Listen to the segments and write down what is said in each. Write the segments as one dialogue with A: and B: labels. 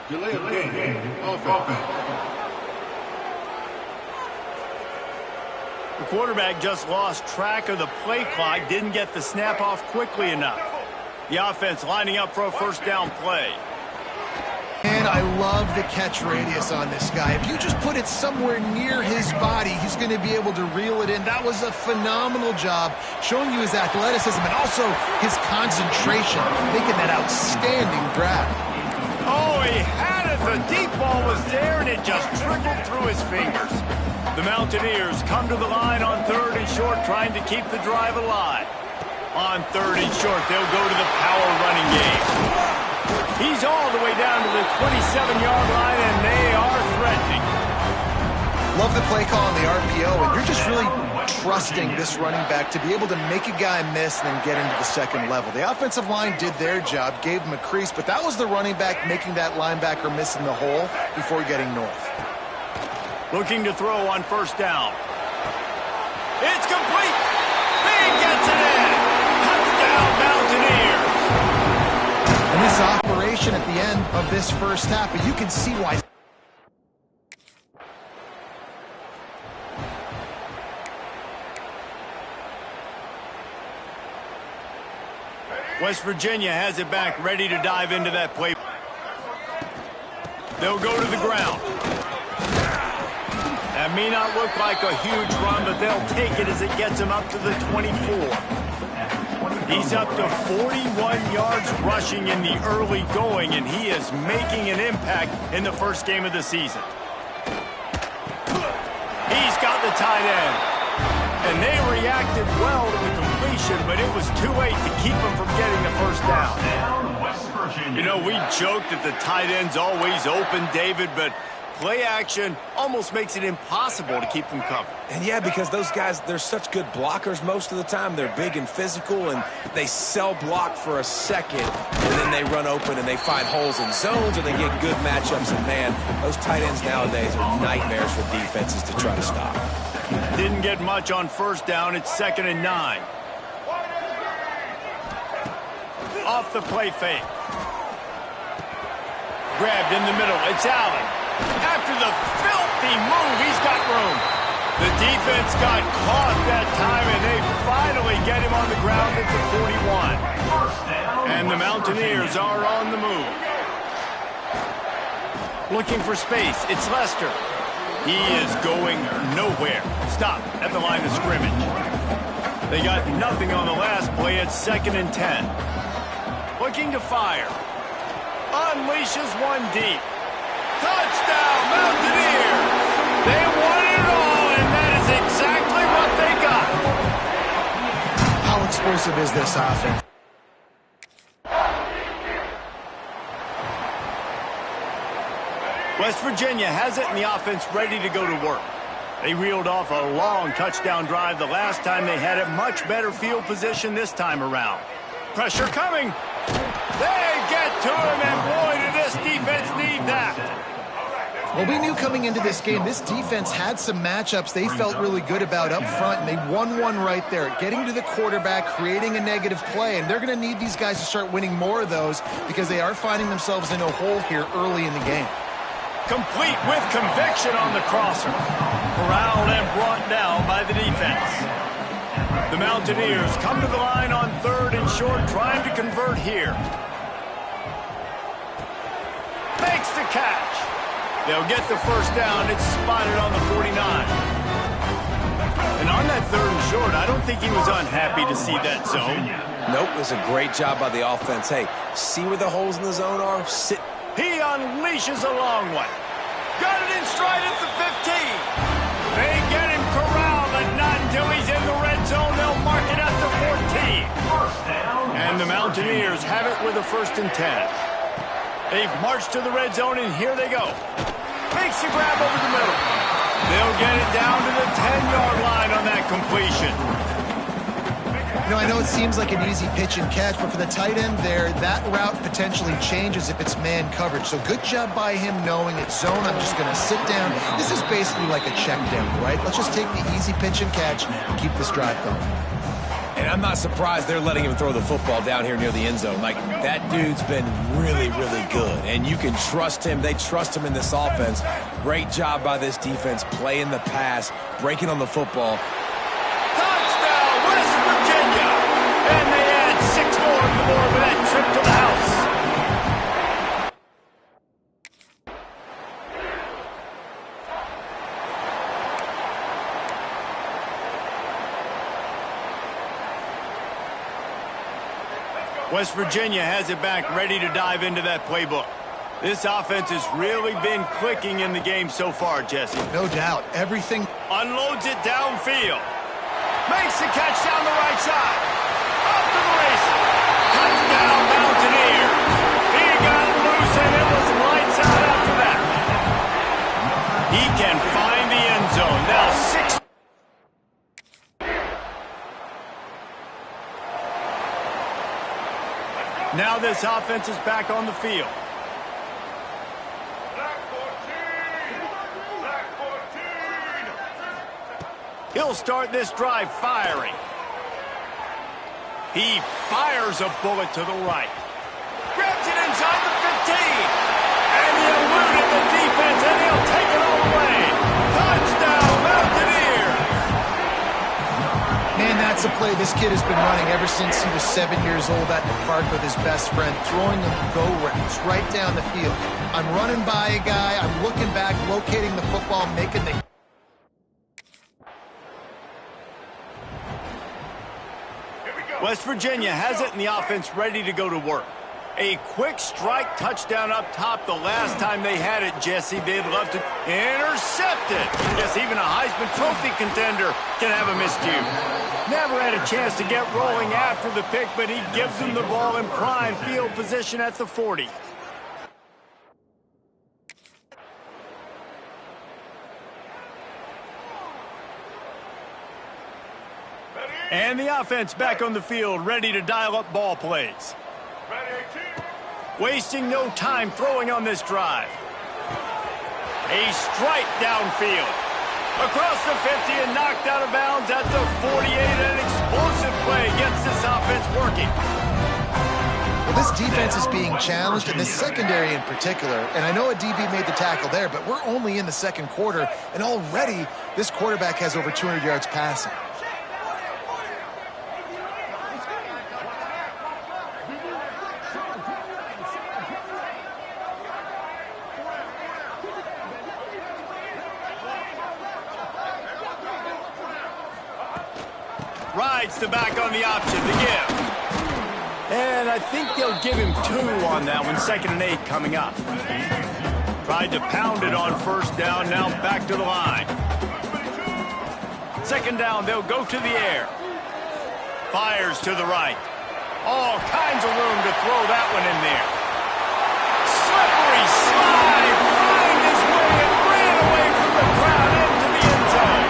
A: Delay of game. Offense.
B: The quarterback just lost track of the play clock, didn't get the snap off quickly enough. The offense lining up for a first down play.
C: And I love the catch radius on this guy. If you just put it somewhere near his body, he's going to be able to reel it in. That was a phenomenal job, showing you his athleticism and also his concentration, making that outstanding grab.
B: Oh, he had it. The deep ball was there, and it just trickled through his fingers. The Mountaineers come to the line on 3rd and short, trying to keep the drive alive. On 3rd and short, they'll go to the power running game. He's all the way down to the 27-yard line, and they are threatening.
C: Love the play call on the RPO, and you're just really trusting this running back to be able to make a guy miss and then get into the second level. The offensive line did their job, gave him a crease, but that was the running back making that linebacker miss in the hole before getting north.
B: Looking to throw on first down. It's complete. He gets it in. Touchdown, Mountaineers.
C: And this operation at the end of this first half, but you can see why.
B: West Virginia has it back, ready to dive into that play. They'll go to the ground. That may not look like a huge run, but they'll take it as it gets him up to the 24. He's up to 41 yards rushing in the early going, and he is making an impact in the first game of the season. He's got the tight end. And they reacted well to the completion, but it was too late to keep him from getting the first down. You know, we joked that the tight end's always open, David, but play action almost makes it impossible to keep them covered.
D: And yeah, because those guys, they're such good blockers most of the time. They're big and physical, and they sell block for a second, and then they run open and they find holes in zones, or they get good matchups. And man, those tight ends nowadays are nightmares for defenses to try to stop.
B: Didn't get much on first down. It's 2nd and 9. Off the play fake. Grabbed in the middle. It's Allen. After the filthy move, he's got room. The defense got caught that time, and they finally get him on the ground at the 41. And the Mountaineers are on the move. Looking for space. It's Lester. He is going nowhere. Stop at the line of scrimmage. They got nothing on the last play. It's 2nd and 10. Looking to fire. Unleashes one deep. Touchdown, Mountaineers! They won it all, and that is exactly what they got.
C: How explosive is this offense?
B: West Virginia has it, and the offense ready to go to work. They reeled off a long touchdown drive the last time they had it. Much better field position this time around. Pressure coming. They get to him, and boy, did this defense need that.
C: Well, we knew coming into this game, this defense had some matchups they felt really good about up front, and they won one right there, getting to the quarterback, creating a negative play, and they're going to need these guys to start winning more of those because they are finding themselves in a hole here early in the game.
B: Complete with conviction on the crosser. Corralled and brought down by the defense. The Mountaineers come to the line on 3rd and short, trying to convert here. Makes the catch. They'll get the first down. It's spotted on the 49. And on that 3rd and short, I don't think he was unhappy to see that zone.
D: Nope, it was a great job by the offense. Hey, see where the holes in the zone are? Sit.
B: He unleashes a long one. Got it in stride at the 15. They get him corralled, but not until he's in the red zone. They'll mark it at the 14. And the Mountaineers have it with a 1st and 10. They've marched to the red zone, and here they go. Makes the grab over the middle. They'll get it down to the 10-yard line on that completion.
C: You know, I know it seems like an easy pitch and catch, but for the tight end there, that route potentially changes if it's man coverage. So good job by him knowing it's zone. I'm just going to sit down. This is basically like a check down, right? Let's just take the easy pitch and catch and keep this drive going.
D: And I'm not surprised they're letting him throw the football down here near the end zone. Like, that dude's been really, really good. And you can trust him. They trust him in this offense. Great job by this defense playing the pass, breaking on the football.
B: Touchdown, West Virginia! And they add 6 more on the board with that trip to the house. West Virginia has it back, ready to dive into that playbook. This offense has really been clicking in the game so far, Jesse.
C: No doubt. Everything
B: Unloads it downfield. Makes the catch down the right side. Off to the races. Touchdown, Mountaineer. He got loose, and it was lights out after that. He can find the end zone. Now 6. Now this offense is back on the field. He'll start this drive firing. He fires a bullet to the right. Grabs it inside the 15. And he eluded the defense, and he'll take it all away. Touchdown, Mountaineers!
C: Man, that's a play this kid has been running ever since he was 7 years old at the park with his best friend, throwing them go routes right down the field. I'm running by a guy, I'm looking back, locating the football, making the...
B: West Virginia has it, and the offense ready to go to work. A quick strike touchdown up top the last time they had it, Jesse. They'd love to intercept it. Yes, even a Heisman Trophy contender can have a miscue. Never had a chance to get rolling after the pick, but he gives them the ball in prime field position at the 40. And the offense back on the field, ready to dial up ball plays. Wasting no time throwing on this drive. A strike downfield. Across the 50 and knocked out of bounds at the 48. An explosive play gets this offense working.
C: Well, this defense is being challenged, and this secondary in particular. And I know a DB made the tackle there, but we're only in the second quarter, and already this quarterback has over 200 yards passing.
B: Rides the back on the option to give. And I think they'll give him 2 on that one. 2nd and 8 coming up. Tried to pound it on first down. Now back to the line. 2nd down, they'll go to the air. Fires to the right. All kinds of room to throw that one in there. Slippery slide. Find his way and ran away from the crowd into the end zone.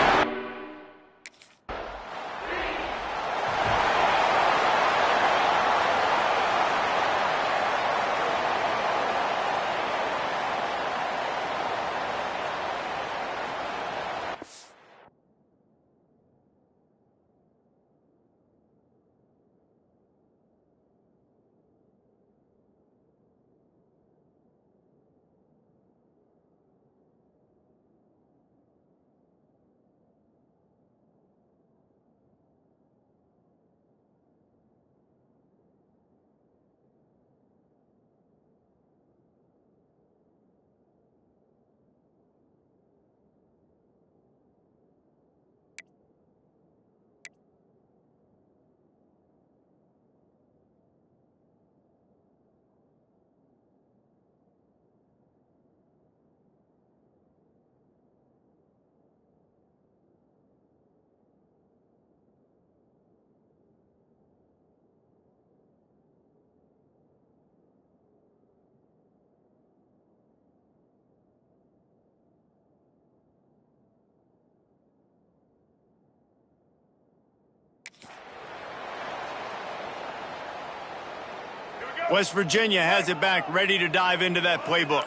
B: West Virginia has it back, ready to dive into that playbook.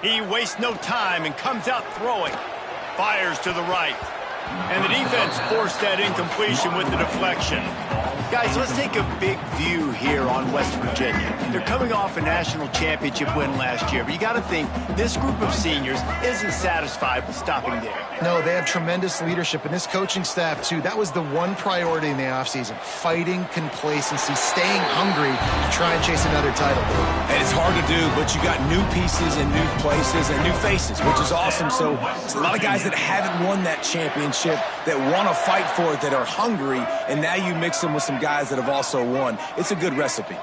B: He wastes no time and comes out throwing. Fires to the right. And the defense forced that incompletion with the deflection.
E: Guys, let's take a big view here on West Virginia. They're coming off a national championship win last year, but you got to think this group of seniors isn't satisfied with stopping there.
C: No, they have tremendous leadership, and this coaching staff, too. That was the one priority in the offseason, fighting complacency, staying hungry to try and chase another title.
D: And it's hard to do, but you got new pieces and new places and new faces, which is awesome. So it's a lot of guys that haven't won that championship that want to fight for it, that are hungry, and now you mix them with some guys that have also won. It's a good recipe.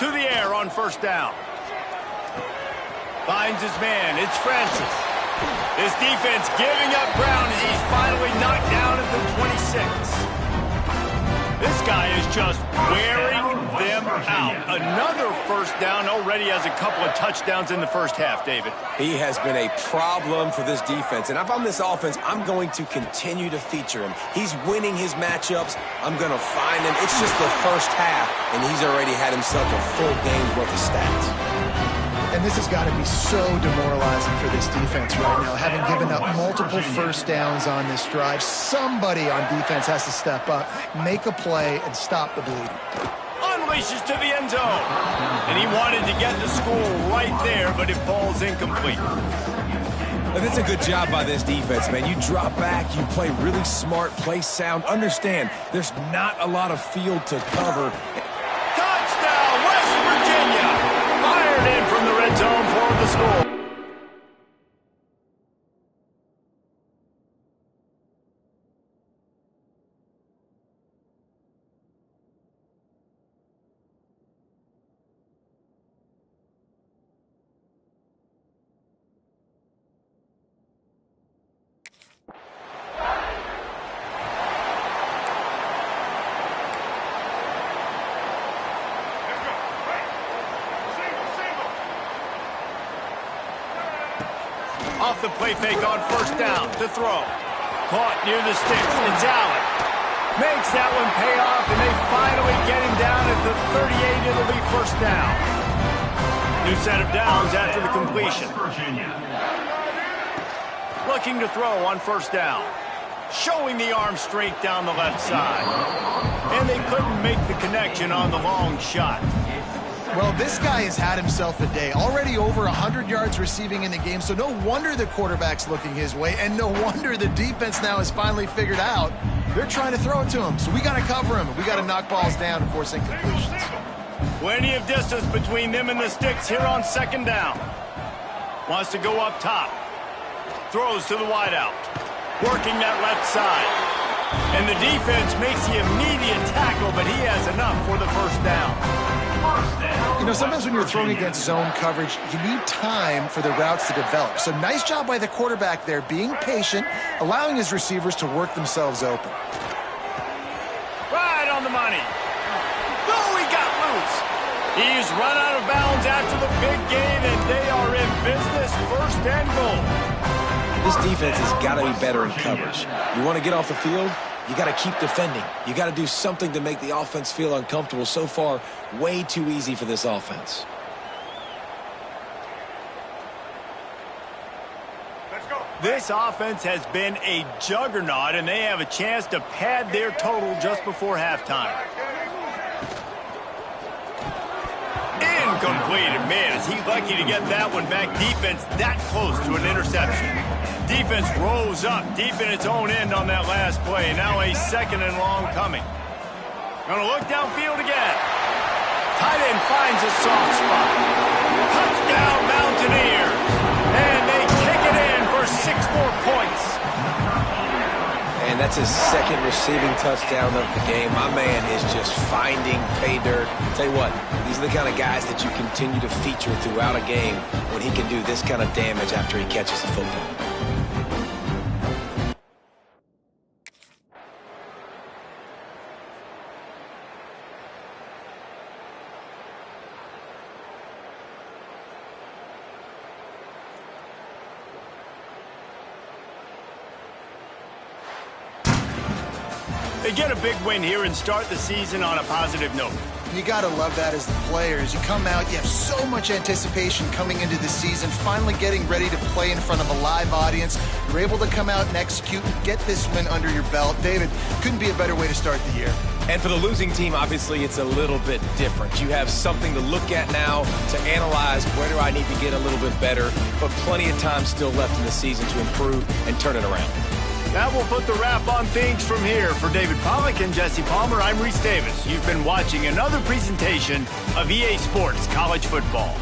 B: To the air on first down. Finds his man. It's Francis. This defense giving up ground as he's finally knocked down at the 26. This guy is just wearing them out. Another first down, already has a couple of touchdowns in the first half, David.
D: He has been a problem for this defense. And if I'm this offense, I'm going to continue to feature him. He's winning his matchups. I'm going to find him. It's just the first half, and he's already had himself a full game's worth of stats.
C: And this has got to be so demoralizing for this defense right now, having given up multiple first downs on this drive. Somebody on defense has to step up, make a play, and stop the bleeding.
B: Unleashes to the end zone. And he wanted to get the score right there, but it falls incomplete.
D: And that's a good job by this defense, man. You drop back, you play really smart, play sound. Understand, there's not a lot of field to cover.
B: Touchdown, West Virginia! Fired in from the red zone for the score. Off the play fake on first down to throw. Caught near the sticks. It's Allen. Makes that one pay off, and they finally get him down at the 38. It'll be first down. New set of downs after the completion. Looking to throw on first down. Showing the arm strength down the left side. And they couldn't make the connection on the long shot.
C: Well, this guy has had himself a day. Already over 100 yards receiving in the game, so no wonder the quarterback's looking his way, and no wonder the defense now has finally figured out they're trying to throw it to him. So we got to cover him. We got to knock balls down and force incompletions.
B: Plenty of distance between them and the sticks here on second down. Wants to go up top. Throws to the wideout. Working that left side. And the defense makes the immediate tackle, but he has enough for the first down.
C: You know, sometimes when you're throwing against zone coverage, you need time for the routes to develop. So nice job by the quarterback there, being patient, allowing his receivers to work themselves open.
B: Right on the money. Oh, he got loose. He's run out of bounds after the big gain, and they are in business, first and goal.
D: This defense has got to be better in coverage. You want to get off the field? You got to keep defending. You got to do something to make the offense feel uncomfortable. So far, way too easy for this offense.
B: This offense has been a juggernaut, and they have a chance to pad their total just before halftime. Incomplete. Man, is he lucky to get that one back. Defense that close to an interception. Defense rose up deep in its own end on that last play. Now a second and long coming. Gonna look downfield again. Tight end finds a soft spot. Touchdown Mountaineers. And they kick it in for 6 more points.
D: And that's his second receiving touchdown of the game. My man is just finding pay dirt. Tell you what, these are the kind of guys that you continue to feature throughout a game when he can do this kind of damage after he catches the football.
B: They get a big win here and start the season on a positive note.
C: You got to love that as the players. You come out, you have so much anticipation coming into the season, finally getting ready to play in front of a live audience. You're able to come out and execute and get this win under your belt. David, couldn't be a better way to start the year.
D: And for the losing team, obviously, it's a little bit different. You have something to look at now to analyze where do I need to get a little bit better, but plenty of time still left in the season to improve and turn it around.
E: That will put the wrap on things from here. For David Pollack and Jesse Palmer, I'm Reese Davis. You've been watching another presentation of EA Sports College Football.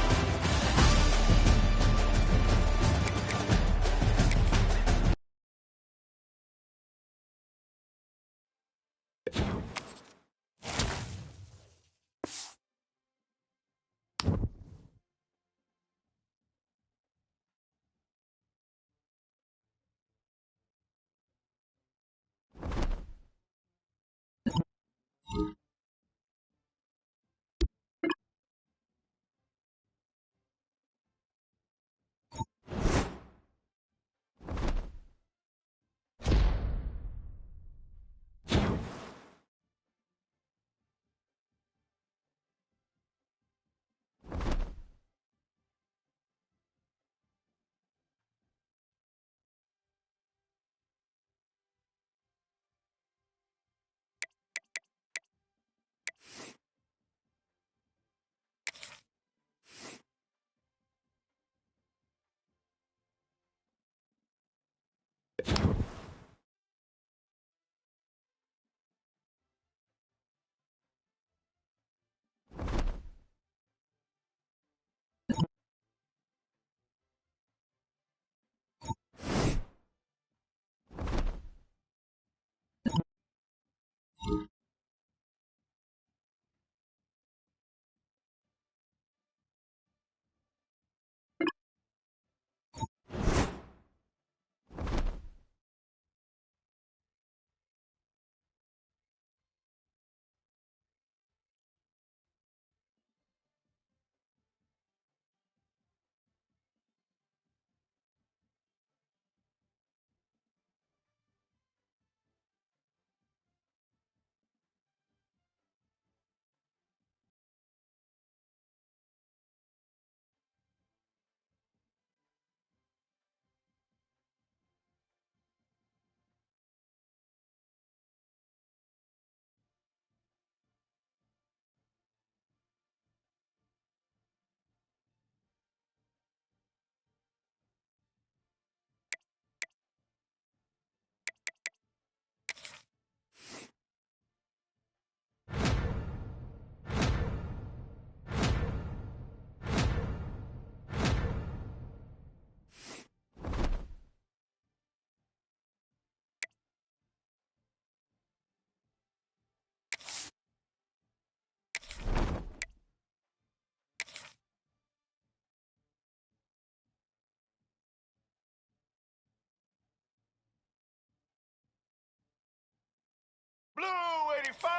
B: Blue 85!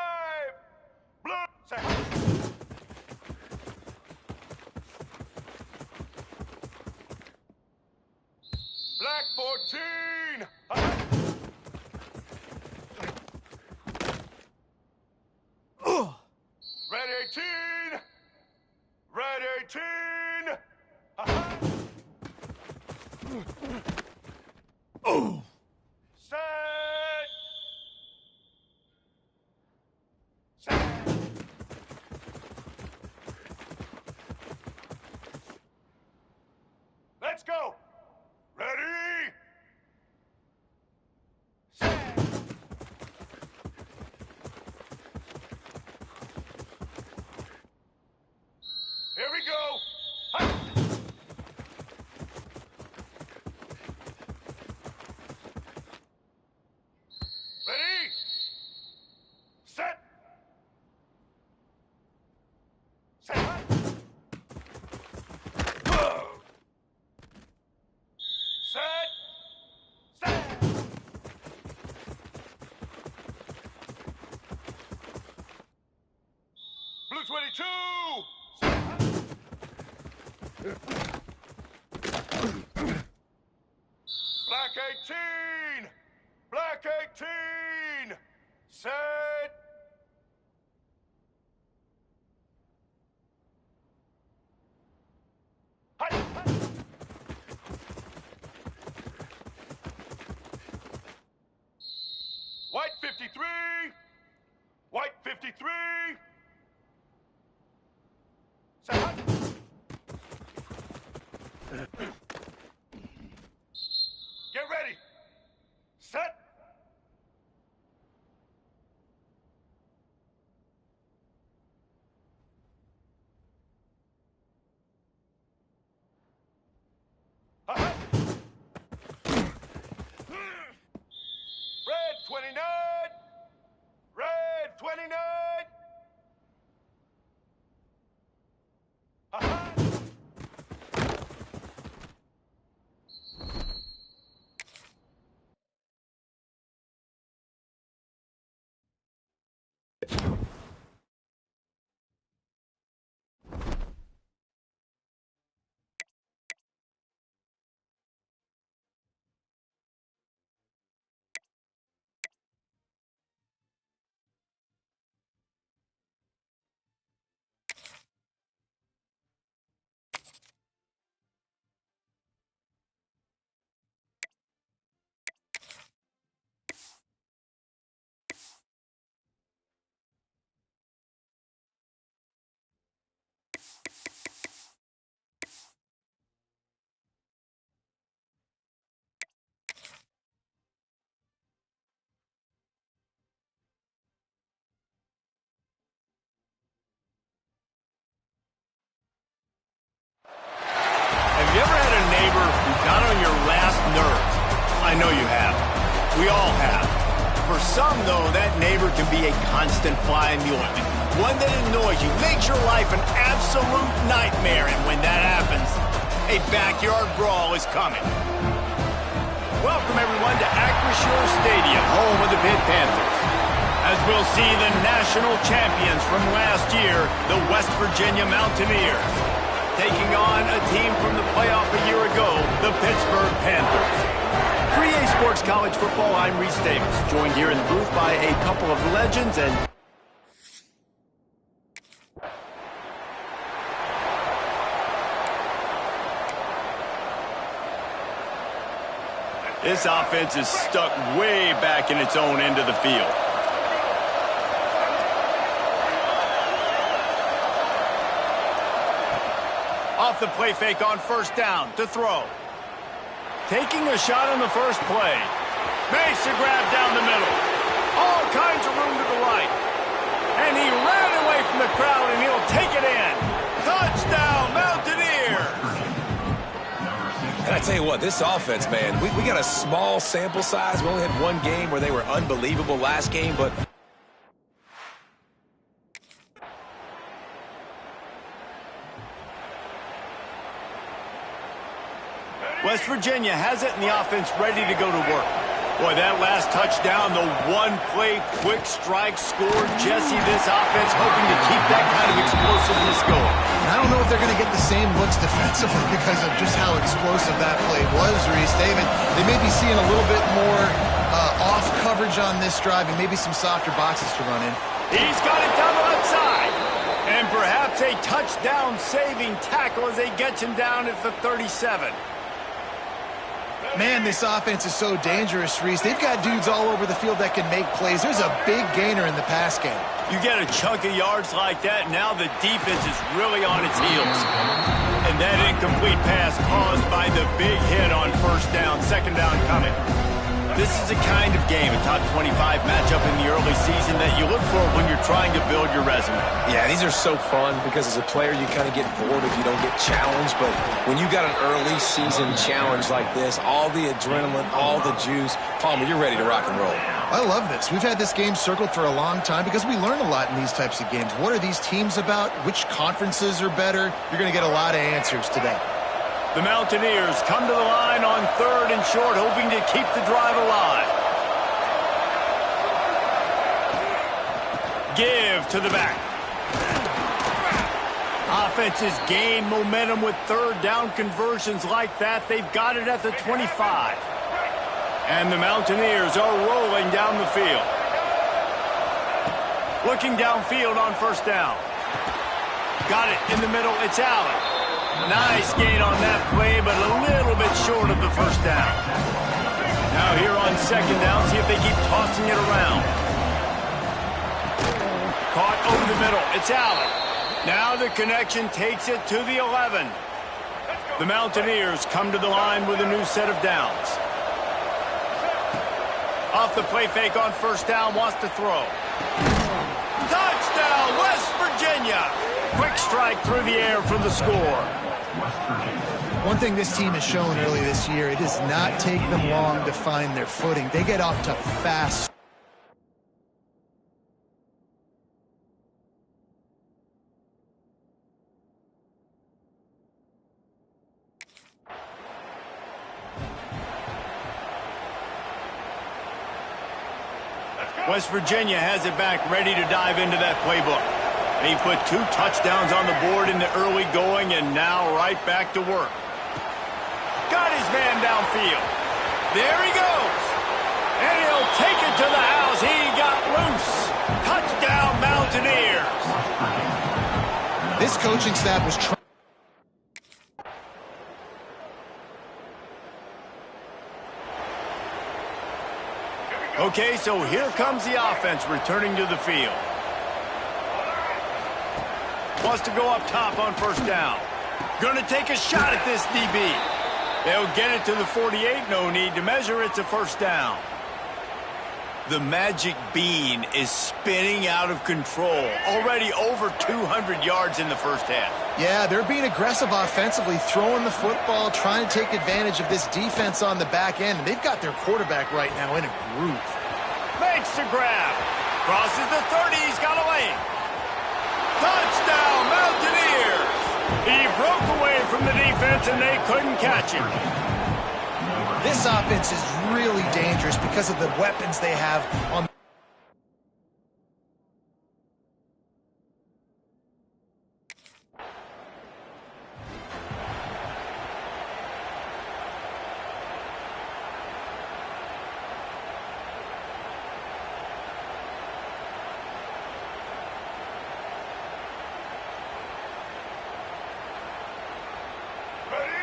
B: Blue... Black 14! Red 18! Red 18! Oh! Set! Let's go! Ready? Set! Here we go! Hi. Ready? Set! Set! Set! Set! Blue 22! Black 18! Black 18! Set!
A: 53. Set. Get ready. Set. Red 29. Red 29. Have you ever had a neighbor who got on your last nerve? I know you have. We all have. For some, though, that neighbor can be a constant fly in the ointment. One that annoys you, makes your life an absolute nightmare, and when that happens, a backyard brawl is coming. Welcome, everyone, to Acrisure Stadium, home of the Pitt Panthers. As we'll see the national champions from last year, the West Virginia Mountaineers, taking on a team from the playoff a year ago, the Pittsburgh Panthers. 3A Sports College Football, I'm Reese Davis, joined here in the booth by a couple of legends and... This offense is stuck way back in its own end of the field. Off the play fake on first down to throw. Taking a shot on the first play. Makes a grab down the middle. All kinds of room to the right. And he ran away from the crowd, and he'll take it in. Touchdown, Mountaineers!
D: And I tell you what, this offense, man, we got a small sample size. We only had one game where they were unbelievable last game, but...
E: West Virginia has it, and the offense ready to go to work. Boy, that last touchdown, the one-play quick strike scored. Jesse, this offense hoping to keep that kind of explosiveness going.
C: And I don't know if they're going to get the same looks defensively because of just how explosive that play was, Reese. They may be seeing a little bit more off coverage on this drive and maybe some softer boxes to run in.
E: He's got it down the left side. And perhaps a touchdown-saving tackle as they get him down at the 37.
C: Man, this offense is so dangerous, Reese. They've got dudes all over the field that can make plays. There's a big gainer in the pass game.
E: You get a chunk of yards like that, now the defense is really on its heels. And that incomplete pass caused by the big hit on first down, second down coming. This is the kind of game, a top 25 matchup in the early season that you look for when you're trying to build your resume.
D: Yeah, these are so fun because as a player, you kind of get bored if you don't get challenged. But when you got an early season challenge like this, all the adrenaline, all the juice, Palmer, you're ready to rock and roll.
C: I love this. We've had this game circled for a long time because we learn a lot in these types of games. What are these teams about? Which conferences are better? You're going to get a lot of answers today.
E: The Mountaineers come to the line on third and short, hoping to keep the drive alive. Give to the back. Offenses gain momentum with third down conversions like that. They've got it at the 25. And the Mountaineers are rolling down the field. Looking downfield on first down. Got it in the middle. It's Allen. Nice gain on that play, but a little bit short of the first down. Now here on second down, see if they keep tossing it around. Caught over the middle. It's Allen. Now the connection takes it to the 11. The Mountaineers come to the line with a new set of downs. Off the play fake on first down, wants to throw. Touchdown, West Virginia. Quick strike through the air for the score.
C: One thing this team has shown early this year, it does not take them long to find their footing. They get off to fast.
E: West Virginia has it back, ready to dive into that playbook. He put 2 touchdowns on the board in the early going, and now right back to work. Got his man downfield. There he goes. And he'll take it to the house. He got loose. Touchdown, Mountaineers.
C: This coaching staff was trying.
E: Okay, so here comes the offense returning to the field. Wants to go up top on first down. Going to take a shot at this DB. They'll get it to the 48. No need to measure. It's a first down. The magic bean is spinning out of control. Already over 200 yards in the first half.
C: Yeah, they're being aggressive offensively, throwing the football, trying to take advantage of this defense on the back end. They've got their quarterback right now in a groove.
E: Makes the grab. Crosses the 30. He's got a lane. Touchdown, Mountaineers. He broke away from the defense, and they couldn't catch him.
C: This offense is really dangerous because of the weapons they have on.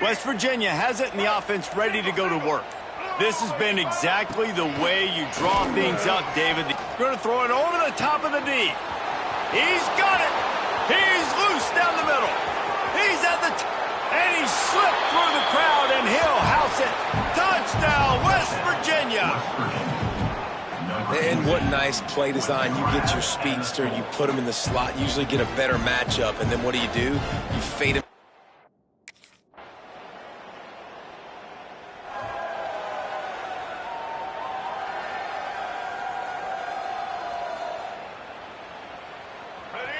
E: West Virginia has it, and the offense ready to go to work. This has been exactly the way you draw things up, David. Going to throw it over the top of the D. He's got it. He's loose down the middle. He's at the and he slipped through the crowd, and he'll house it. Touchdown, West Virginia.
D: And what nice play design. You get your speedster, you put him in the slot, usually get a better matchup, and then what do? You fade him.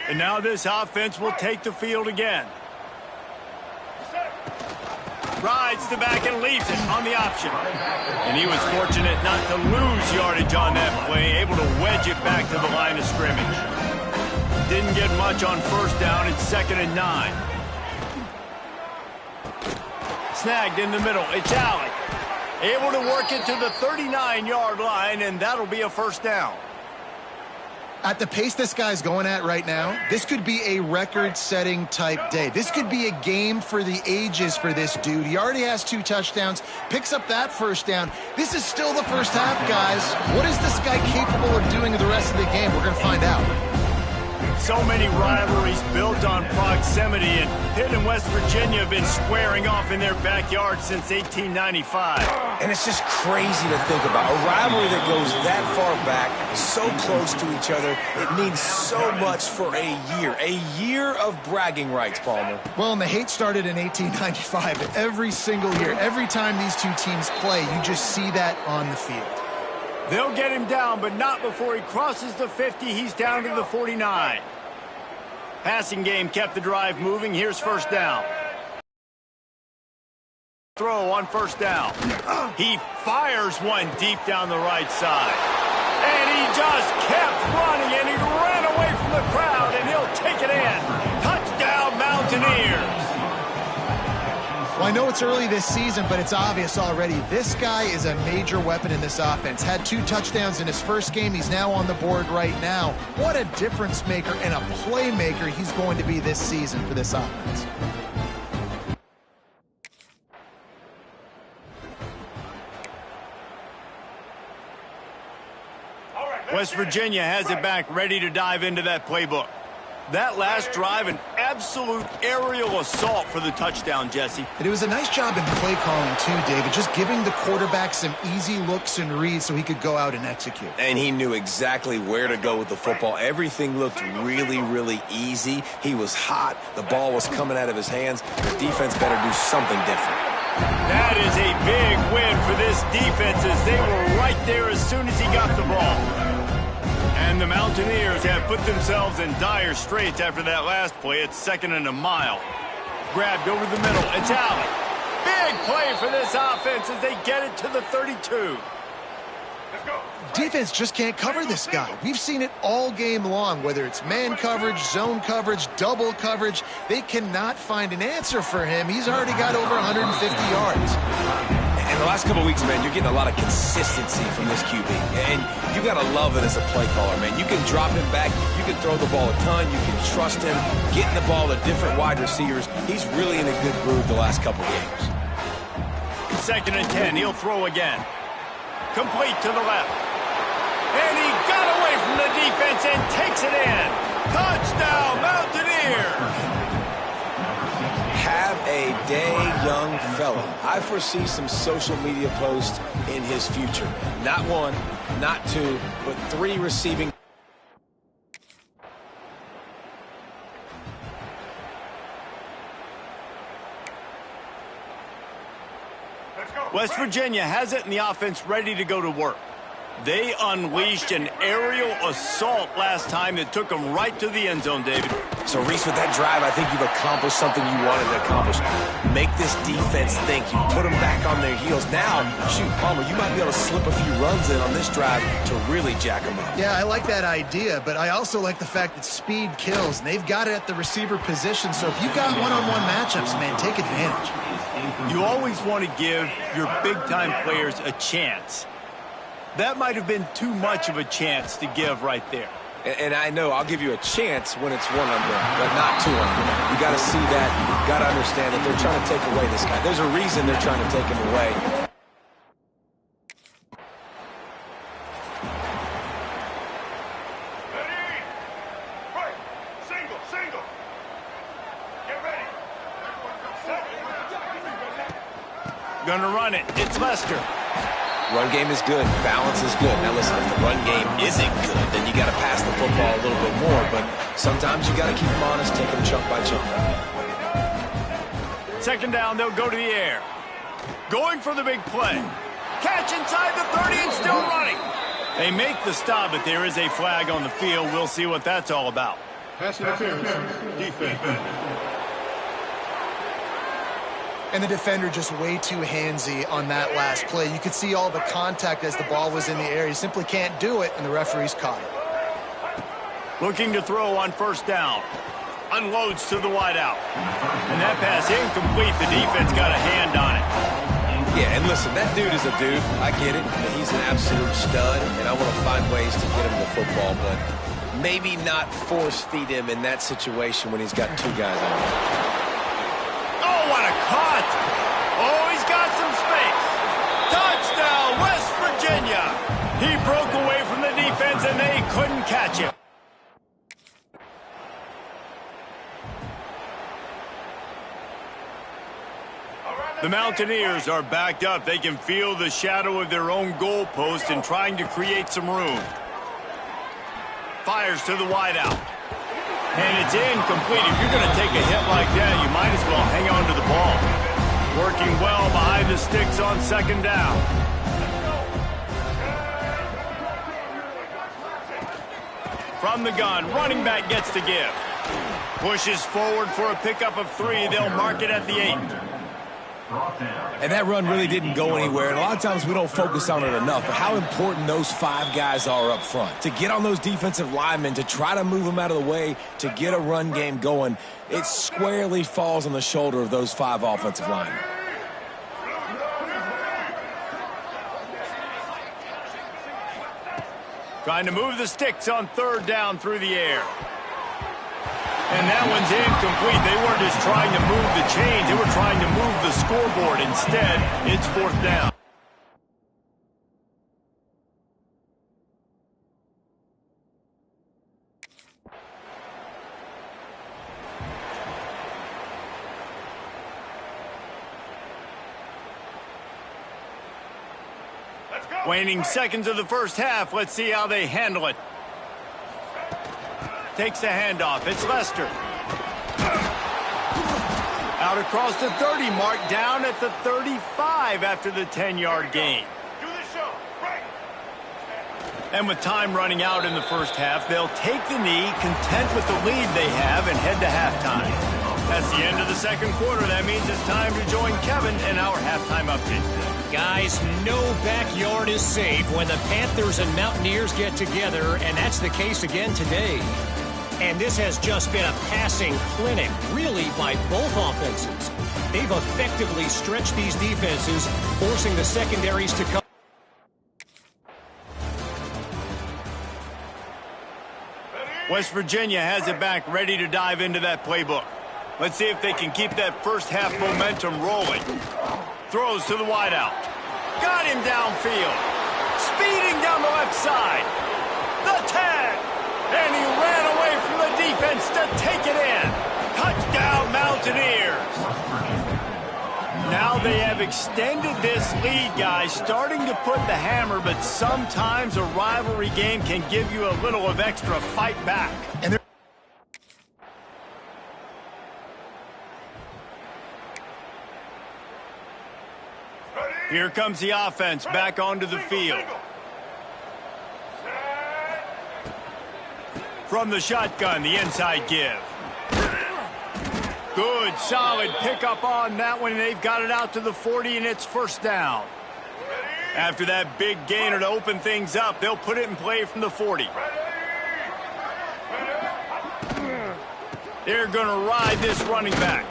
E: And now this offense will take the field again. Rides the back and leaves it on the option. And he was fortunate not to lose yardage on that play, able to wedge it back to the line of scrimmage. Didn't get much on first down. It's 2nd and 9. Snagged in the middle. It's Allen. Able to work it to the 39-yard line, and that'll be a first down.
C: At the pace this guy's going at right now, this could be a record-setting type day. This could be a game for the ages for this dude. He already has 2 touchdowns, picks up that first down. This is still the first half, guys. What is this guy capable of doing in the rest of the game? We're going to find out.
E: So many rivalries built on proximity, and Pitt and West Virginia have been squaring off in their backyard since 1895.
D: And it's just crazy to think about. A rivalry that goes that far back, so close to each other, it means so much for a year of bragging rights, Palmer.
C: Well, and the hate started in 1895. Every single year, every time these two teams play, you just see that on the field.
E: They'll get him down, but not before he crosses the 50. He's down to the 49. Passing game kept the drive moving. Here's first down. Throw on first down. He fires one deep down the right side. And he just kept running, and he ran away from the crowd, and he'll take it in. Touchdown, Mountaineers.
C: Well, I know it's early this season, but it's obvious already. This guy is a major weapon in this offense. Had 2 touchdowns in his first game. He's now on the board right now. What a difference maker and a playmaker he's going to be this season for this offense.
E: West Virginia has it back, ready to dive into that playbook. That last drive, an absolute aerial assault for the touchdown, Jesse.
C: And it was a nice job in play calling too, David, just giving the quarterback some easy looks and reads so he could go out and execute.
D: And he knew exactly where to go with the football. Everything looked really, really easy. He was hot. The ball was coming out of his hands. The defense better do something different.
E: That is a big win for this defense as they were right there as soon as he got the ball. And the Mountaineers have put themselves in dire straits after that last play. It's 2nd and a mile. Grabbed over the middle. It's Allen. Big play for this offense as they get it to the 32.
C: Defense just can't cover this guy. We've seen it all game long, whether it's man coverage, zone coverage, double coverage. They cannot find an answer for him. He's already got over 150 yards.
D: And the last couple of weeks, man, you're getting a lot of consistency from this QB. And you got to love it as a play caller, man. You can drop him back. You can throw the ball a ton. You can trust him. Getting the ball to different wide receivers. He's really in a good groove the last couple games.
E: 2nd and 10. He'll throw again. Complete to the left. And he got away from the defense and takes it in. Touchdown, Mountaineers!
D: Have a day, young fella. I foresee some social media posts in his future. Not 1, not 2, but 3 receiving.
E: West Virginia has it and the offense ready to go to work. They unleashed an aerial assault last time that took them right to the end zone, David.
D: So, Reese, with that drive, I think you've accomplished something you wanted to accomplish. Make this defense think. You put them back on their heels. Now, shoot, Palmer, you might be able to slip a few runs in on this drive to really jack them up.
C: Yeah, I like that idea, but I also like the fact that speed kills, and they've got it at the receiver position. So if you've got one-on-one matchups, man, take advantage.
E: You always want to give your big-time players a chance. That might have been too much of a chance to give right there.
D: And I know I'll give you a chance when it's 1 on 1, but not 2 on 1. You got to see that. You got to understand that they're trying to take away this guy. There's a reason they're trying to take him away.
B: Right. Single. Get ready.
E: Gonna run it. It's Lester.
D: Run game is good. Balance is good. Now, listen, if the run game isn't good, then you got to pass the football a little bit more. But sometimes you got to keep them honest, take them chunk by chunk.
E: 2nd down, they'll go to the air. Going for the big play. Catch inside the 30 and still running. They make the stop, but there is a flag on the field. We'll see what that's all about.
F: Pass interference. Defense.
C: And the defender just way too handsy on that last play. You could see all the contact as the ball was in the air. He simply can't do it, and the referee's caught it.
E: Looking to throw on 1st down. Unloads to the wideout. And that pass incomplete. The defense got a hand on it.
D: Yeah, and listen, that dude is a dude. I get it. He's an absolute stud, and I want to find ways to get him the football, but maybe not force feed him in that situation when he's got 2 guys on him.
E: Oh, what a cut! Oh, he's got some space. Touchdown, West Virginia! He broke away from the defense, and they couldn't catch him. The Mountaineers are backed up. They can feel the shadow of their own goalpost and trying to create some room. Fires to the wideout. And it's incomplete. If you're going to take a hit like that, you might as well hang on to the ball. Working well behind the sticks on 2nd down. From the gun, running back gets to give. Pushes forward for a pickup of 3. They'll mark it at the 8.
D: And that run really didn't go anywhere. And a lot of times we don't focus on it enough. But how important those 5 guys are up front. To get on those defensive linemen, to try to move them out of the way, to get a run game going, it squarely falls on the shoulder of those 5 offensive linemen.
E: Trying to move the sticks on 3rd down through the air. And that one's incomplete. They weren't just trying to move the chains. They were trying to move the scoreboard. Instead, it's 4th down. Waning seconds of the first half. Let's see how they handle it. Takes the handoff. It's Lester. Out across the 30 mark, down at the 35 after the 10-yard gain. And with time running out in the first half, they'll take the knee, content with the lead they have, and head to halftime. That's the end of the second quarter. That means it's time to join Kevin in our halftime update.
G: Guys, no backyard is safe when the Panthers and Mountaineers get together, and that's the case again today. And this has just been a passing clinic, really, by both offenses. They've effectively stretched these defenses, forcing the secondaries to come.
E: West Virginia has it back, ready to dive into that playbook. Let's see if they can keep that first half momentum rolling. Throws to the wideout. Got him downfield. Speeding down the left side. The 10. And he ran away from the defense to take it in. Touchdown, Mountaineers. Now they have extended this lead, guys, starting to put the hammer, but sometimes a rivalry game can give you a little of extra fight back. And here comes the offense back onto the field. From the shotgun, the inside give. Good, solid pickup on that one. They've got it out to the 40, and it's first down. After that big gainer to open things up, they'll put it in play from the 40. They're going to ride this running back.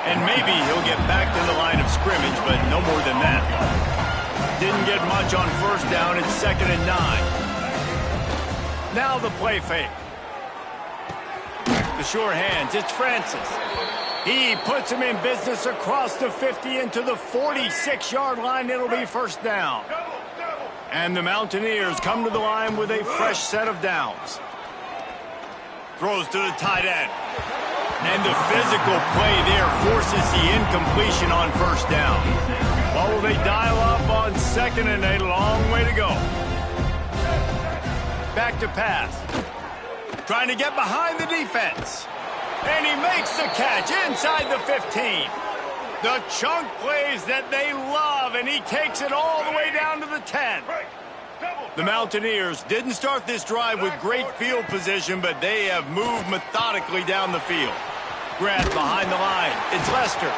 E: And maybe he'll get back to the line of scrimmage, but no more than that. Didn't get much on first down. It's 2nd and 9. Now the play fake. The sure hands, it's Francis. He puts him in business across the 50 into the 46-yard line. It'll be first down. And the Mountaineers come to the line with a fresh set of downs. Throws to the tight end. And the physical play there forces the incompletion on first down. What will they dial up on 2nd and a long way to go? Back to pass. Trying to get behind the defense. And he makes the catch inside the 15. The chunk plays that they love, and he takes it all the way down to the 10. The Mountaineers didn't start this drive with great field position, but they have moved methodically down the field. Grant behind the line. It's Lester.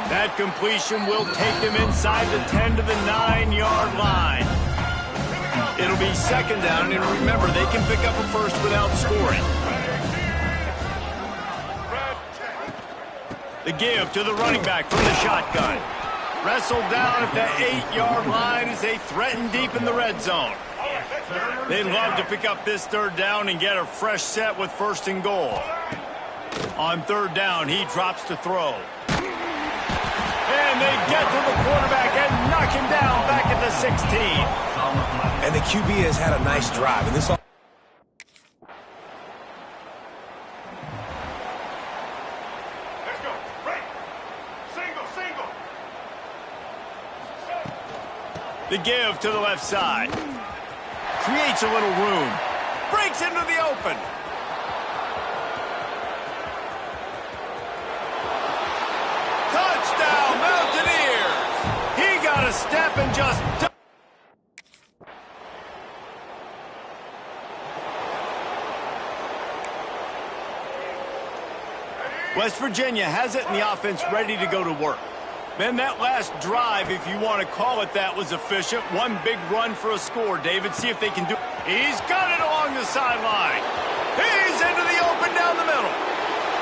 E: That completion will take them inside the 10 to the 9-yard line. It'll be 2nd down, and remember, they can pick up a first without scoring. The give to the running back from the shotgun. Wrestled down at the 8-yard line as they threaten deep in the red zone. They'd love to pick up this 3rd down and get a fresh set with 1st and goal. On 3rd down, he drops to throw. And they get to the quarterback and knock him down back at the 16.
D: And the QB has had a nice drive. And this. Let's
F: go. Right. Single.
E: The give to the left side. Creates a little room. Breaks into the open. Touchdown, Mountaineers. He got a step and just... West Virginia has it in the offense ready to go to work. Then that last drive, if you want to call it that, was efficient. One big run for a score. David, see if they can do it. He's got it along the sideline. He's into the open down the middle.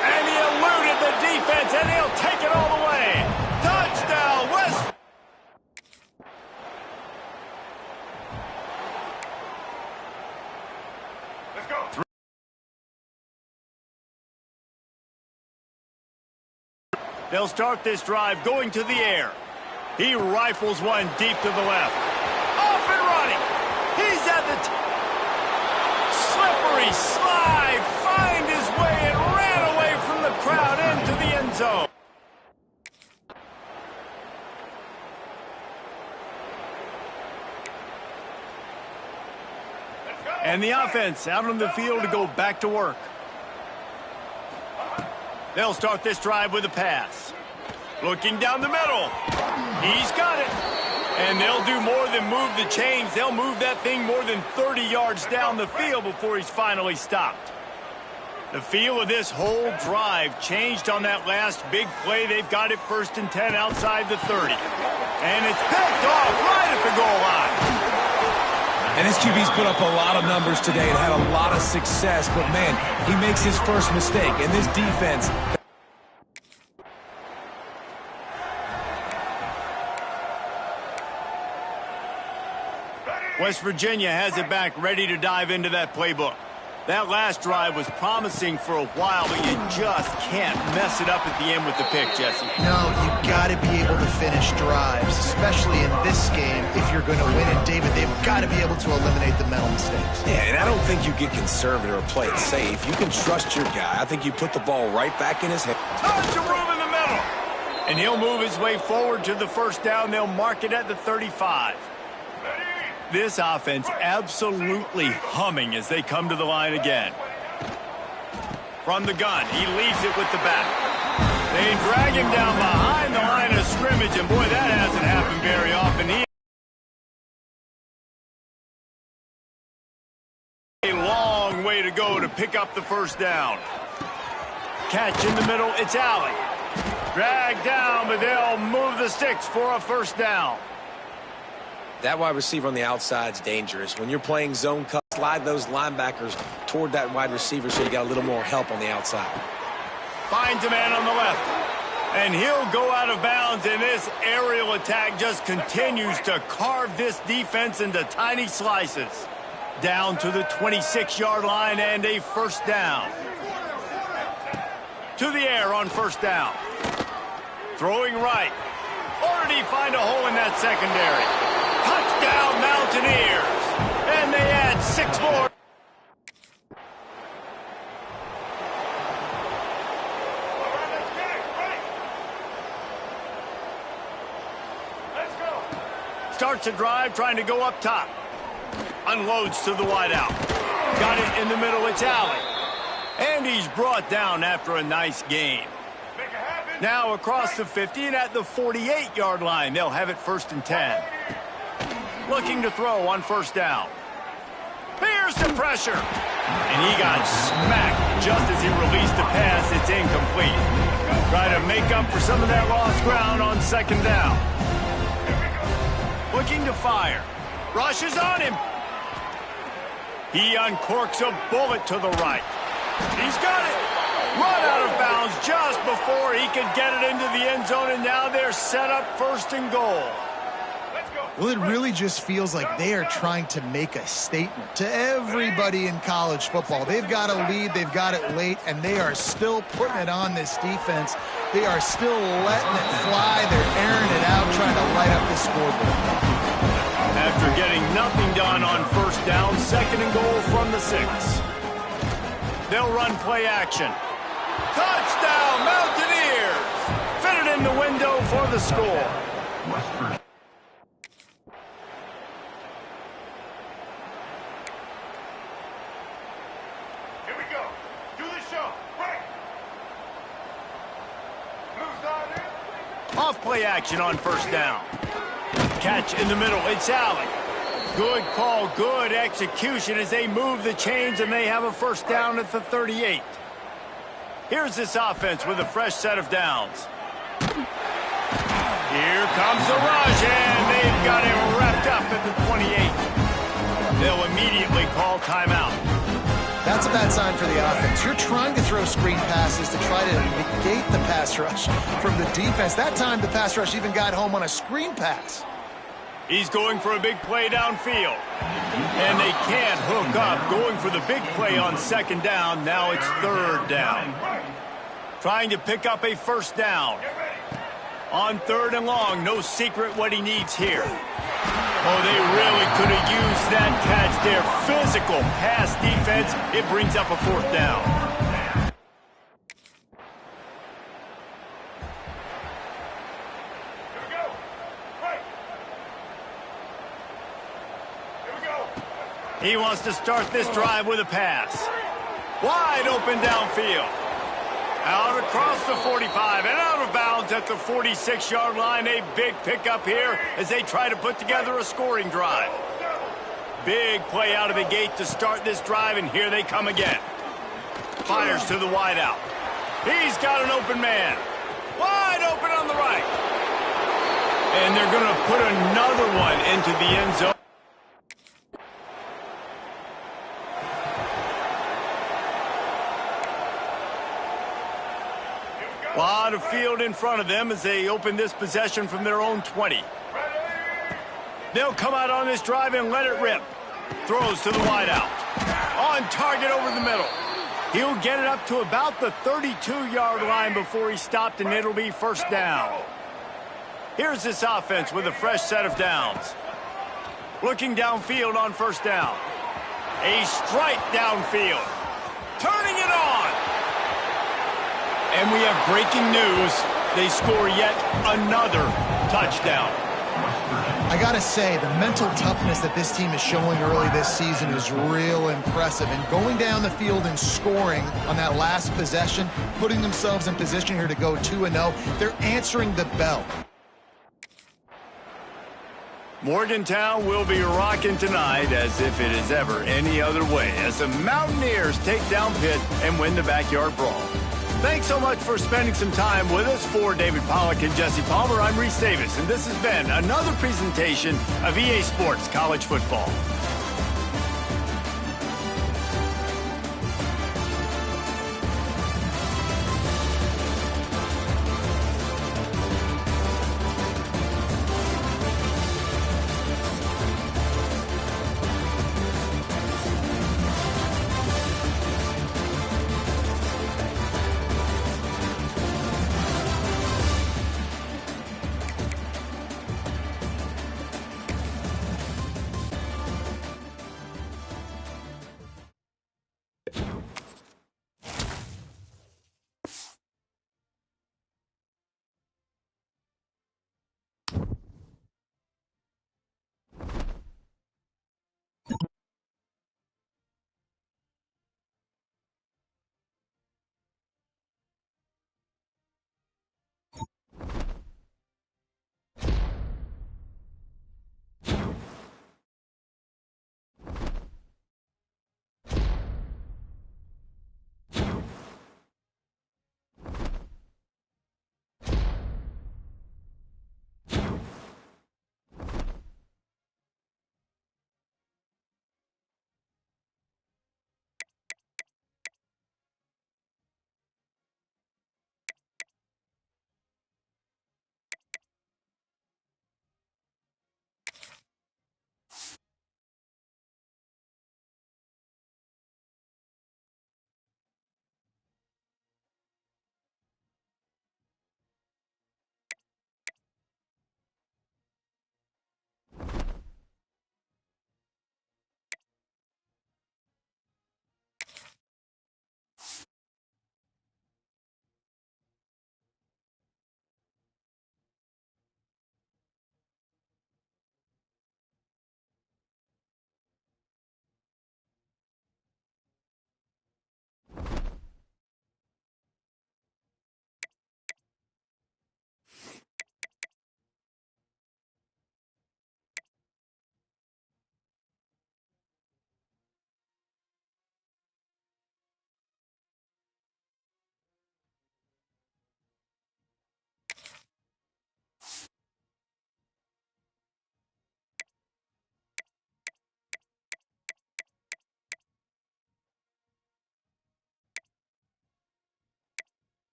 E: And he eluded the defense, and he'll take it all the way. Touchdown, West.
F: Let's go.
E: They'll start this drive going to the air. He rifles one deep to the left. Off and running. He's at the slippery slide. Find his way and ran away from the crowd into the end zone. And the offense out on the field to go back to work. They'll start this drive with a pass. Looking down the middle. He's got it. And they'll do more than move the chains. They'll move that thing more than 30 yards down the field before he's finally stopped. The feel of this whole drive changed on that last big play. They've got it 1st and 10 outside the 30. And it's picked off right at the goal line.
D: And his QB's put up a lot of numbers today and had a lot of success. But, man, he makes his first mistake. And this defense...
E: West Virginia has it back, ready to dive into that playbook. That last drive was promising for a while, but you just can't mess it up at the end with the pick, Jesse.
C: No, you got to be able to finish drives, especially in this game if you're going to win. And, David, they've got to be able to eliminate the mental mistakes.
D: Yeah, and I don't think you get conservative or play it safe. You can trust your guy. I think you put the ball right back in his hand.
E: Tons of room in the middle. And he'll move his way forward to the 1st down. They'll mark it at the 35. This offense absolutely humming as they come to the line again. From the gun, he leaves it with the back. They drag him down behind the line of scrimmage, and boy, that hasn't happened very often. A long way to go to pick up the 1st down. Catch in the middle, it's Alley. Drag down, but they'll move the sticks for a 1st down.
D: That wide receiver on the outside is dangerous. When you're playing zone cut, slide those linebackers toward that wide receiver so you got a little more help on the outside.
E: Finds a man on the left. And he'll go out of bounds, and this aerial attack just continues to carve this defense into tiny slices. Down to the 26-yard line and a 1st down. To the air on 1st down. Throwing right. Already find a hole in that secondary. Touchdown, Mountaineers! And they add 6 more.
F: Let's go.
E: Starts a drive trying to go up top. Unloads to the wideout. Got it in the middle, it's Alley. And he's brought down after a nice gain.
F: Make it happen.
E: Now across the 50 and at the 48-yard line. They'll have it 1st and 10. Looking to throw on 1st down. Here's the pressure. And he got smacked just as he released the pass. It's incomplete. Try to make up for some of that lost ground on 2nd down. Looking to fire. Rushes on him. He uncorks a bullet to the right. He's got it. Run out of bounds just before he could get it into the end zone, and now they're set up 1st and goal.
C: Well, it really just feels like they are trying to make a statement to everybody in college football. They've got a lead, they've got it late, and they are still putting it on this defense. They are still letting it fly. They're airing it out, trying to light up the scoreboard.
E: After getting nothing done on 1st down, 2nd and goal from the 6. They'll run play action. Touchdown, Mountaineers! Fitted in the window for the score. Off play action on 1st down. Catch in the middle, it's Alley. Good call, good execution as they move the chains and they have a 1st down at the 38. Here's this offense with a fresh set of downs. Here comes the rush, and they've got him wrapped up at the 28. They'll immediately call timeout.
C: That's a bad sign for the offense. You're trying to throw screen passes to try to negate the pass rush from the defense. That time, the pass rush even got home on a screen pass.
E: He's going for a big play downfield. And they can't hook up. Going for the big play on 2nd down. Now it's 3rd down. Trying to pick up a 1st down. On 3rd and long, no secret what he needs here. Oh, they really could have used that catch there. Physical pass defense. It brings up a 4th down.
F: Here we go. Right. Here we go.
B: He wants to start this drive with a pass. Wide open downfield. Out across the 45 and out of bounds at the 46-yard line. A big pickup here as they try to put together a scoring drive. Big play out of the gate to start this drive, and here they come again. Fires to the wideout. He's got an open man. Wide open on the right. And they're going to put another one into the end zone. A lot of field in front of them as they open this possession from their own 20. They'll come out on this drive and let it rip. Throws to the wideout. On target over the middle. He'll get it up to about the 32-yard line before he's stopped, and it'll be first down. Here's this offense with a fresh set of downs. Looking downfield on first down. A strike downfield. Turning it on. And we have breaking news. They score yet another touchdown.
C: I gotta say, the mental toughness that this team is showing early this season is real impressive. And going down the field and scoring on that last possession, putting themselves in position here to go 2-0, they're answering the bell.
B: Morgantown will be rocking tonight as if it is ever any other way as the Mountaineers take down Pitt and win the backyard brawl. Thanks so much for spending some time with us. For David Pollack and Jesse Palmer, I'm Reese Davis, and this has been another presentation of EA Sports College Football.